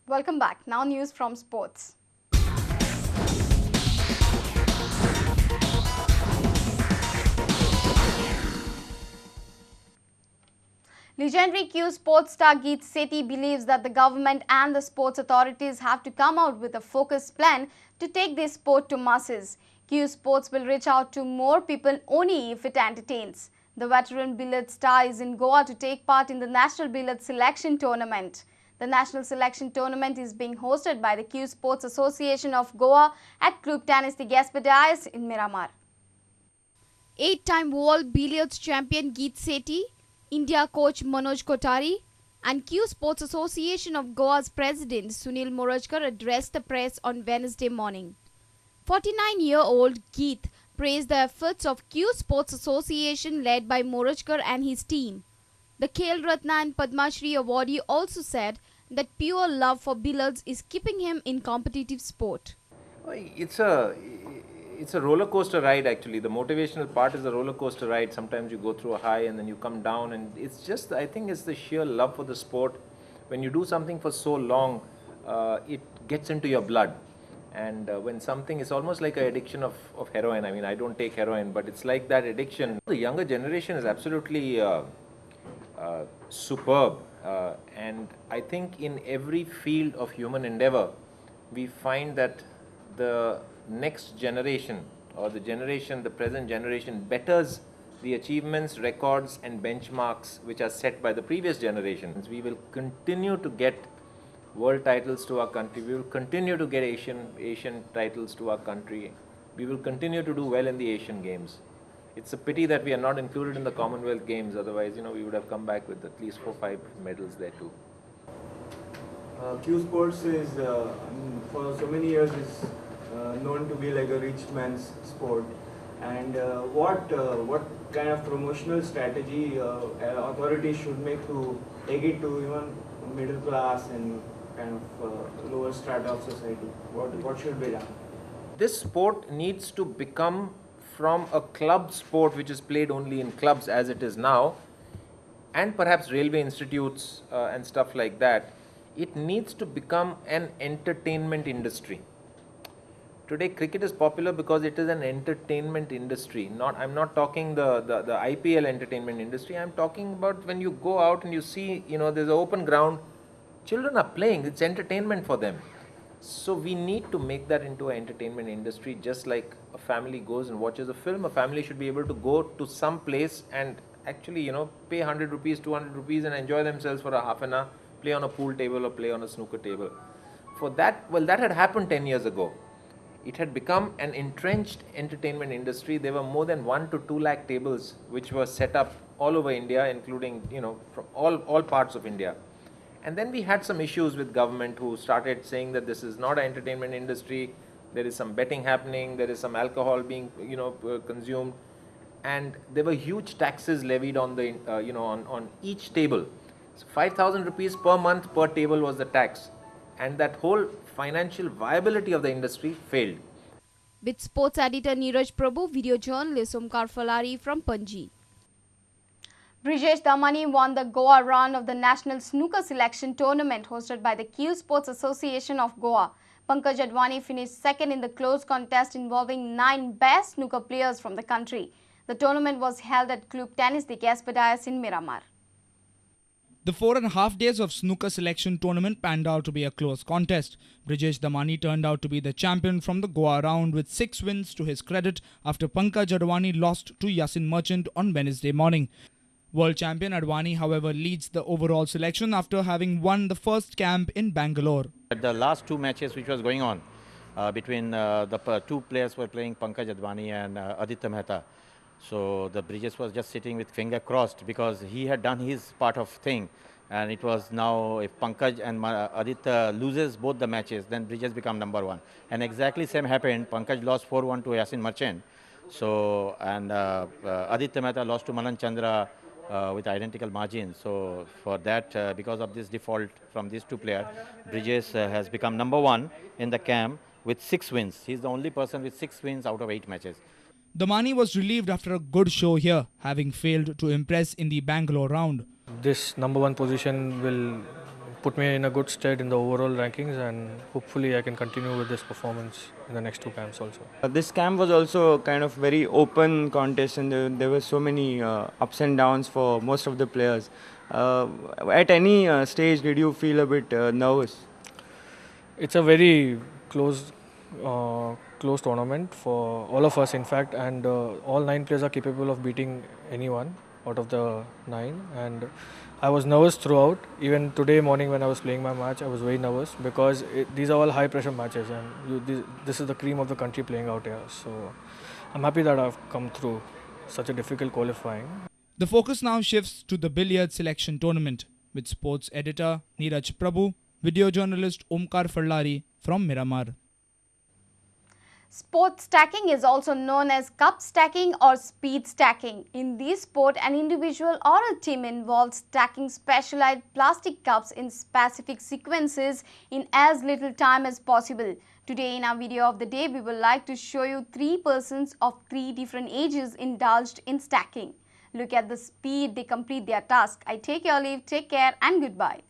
Welcome back. Now news from sports. Legendary Q sports star Geet Sethi believes that the government and the sports authorities have to come out with a focused plan to take this sport to masses. Q Sports will reach out to more people only if it entertains. The veteran billiard star is in Goa to take part in the National Billiard Selection Tournament. The National Selection Tournament is being hosted by the Q Sports Association of Goa at Club Tennis de Gaspedais in Miramar. Eight-time world billiards champion Geet Sethi, India coach Manoj Kotari, and Q Sports Association of Goa's president Sunil Morajkar addressed the press on Wednesday morning. 49-year-old Geet praised the efforts of Q Sports Association led by Morajkar and his team. The Khel Ratna and Padma Shri awardee also said that pure love for billiards is keeping him in competitive sport. It's a roller coaster ride actually. The motivational part is a roller coaster ride. Sometimes you go through a high and then you come down, and it's just, I think it's the sheer love for the sport. When you do something for so long, it gets into your blood. And when something is almost like an addiction of heroin. I mean, I don't take heroin, but it's like that addiction. The younger generation is absolutely superb. And I think in every field of human endeavor, we find that the next generation or the present generation betters the achievements, records and benchmarks which are set by the previous generations. We will continue to get world titles to our country. We will continue to get Asian titles to our country. We will continue to do well in the Asian Games. It's a pity that we are not included in the Commonwealth Games. Otherwise, we would have come back with at least 4-5 medals there too. Q Sports is, for so many years, is known to be like a rich man's sport. And what kind of promotional strategy authorities should make to take it to even middle class and kind of lower strata of society? What should be done? This sport needs to become from a club sport which is played only in clubs as it is now, and perhaps railway institutes and stuff like that. It needs to become an entertainment industry. Today cricket is popular because it is an entertainment industry. I'm not talking the IPL entertainment industry. I'm talking about when you go out and you see, there's an open ground, children are playing, it's entertainment for them. So we need to make that into an entertainment industry. Just like a family goes and watches a film, a family should be able to go to some place and actually, pay 100 rupees, 200 rupees and enjoy themselves for a half an hour, play on a pool table or play on a snooker table. For that, that had happened 10 years ago. It had become an entrenched entertainment industry. There were more than 1 to 2 lakh tables which were set up all over India, including, from all parts of India. And then we had some issues with government who started saying that this is not an entertainment industry. There is some betting happening. There is some alcohol being, consumed. And there were huge taxes levied on the, on each table. So 5,000 rupees per month per table was the tax. And that whole financial viability of the industry failed. With sports editor Neeraj Prabhu, video journalist Omkar Falari from Panji. Brijesh Damani won the Goa round of the National Snooker Selection Tournament hosted by the Q Sports Association of Goa. Pankaj Advani finished second in the close contest involving 9 best snooker players from the country. The tournament was held at Club Tennis de Gaspedais in Miramar. The 4.5 days of snooker selection tournament panned out to be a close contest. Brijesh Damani turned out to be the champion from the Goa round with 6 wins to his credit after Pankaj Advani lost to Yasin Merchant on Wednesday morning. World champion Advani, however, leads the overall selection after having won the first camp in Bangalore. At the last 2 matches which was going on between the 2 players were playing, Pankaj Advani and Aditya Mehta. So the Brijesh was just sitting with finger crossed because he had done his part of thing, and it was now if Pankaj and Aditya loses both the matches, then Brijesh become number 1. And exactly same happened. Pankaj lost 4-1 to Yasin Merchant. So and Aditya Mehta lost to Manan Chandra with identical margins. So for that, because of this default from these 2 players, Brijesh has become number 1 in the camp with 6 wins. He's the only person with 6 wins out of 8 matches. Damani was relieved after a good show here, having failed to impress in the Bangalore round. This number 1 position will put me in a good stead in the overall rankings, and hopefully I can continue with this performance in the next 2 camps also. This camp was also kind of very open contest, and there were so many ups and downs for most of the players. At any stage, did you feel a bit nervous? It's a very close tournament for all of us, in fact, and all 9 players are capable of beating anyone out of the 9. And I was nervous throughout. Even today morning when I was playing my match, I was very nervous because these are all high pressure matches, and this is the cream of the country playing out here. So I'm happy that I've come through such a difficult qualifying. The focus now shifts to the billiard selection tournament with sports editor Neeraj Prabhu, video journalist Omkar Farlari from Miramar. Sport stacking is also known as cup stacking or speed stacking. In this sport, an individual or a team involves stacking specialized plastic cups in specific sequences in as little time as possible. Today in our video of the day, we would like to show you 3 persons of 3 different ages indulged in stacking. Look at the speed they complete their task. I take your leave, take care and goodbye.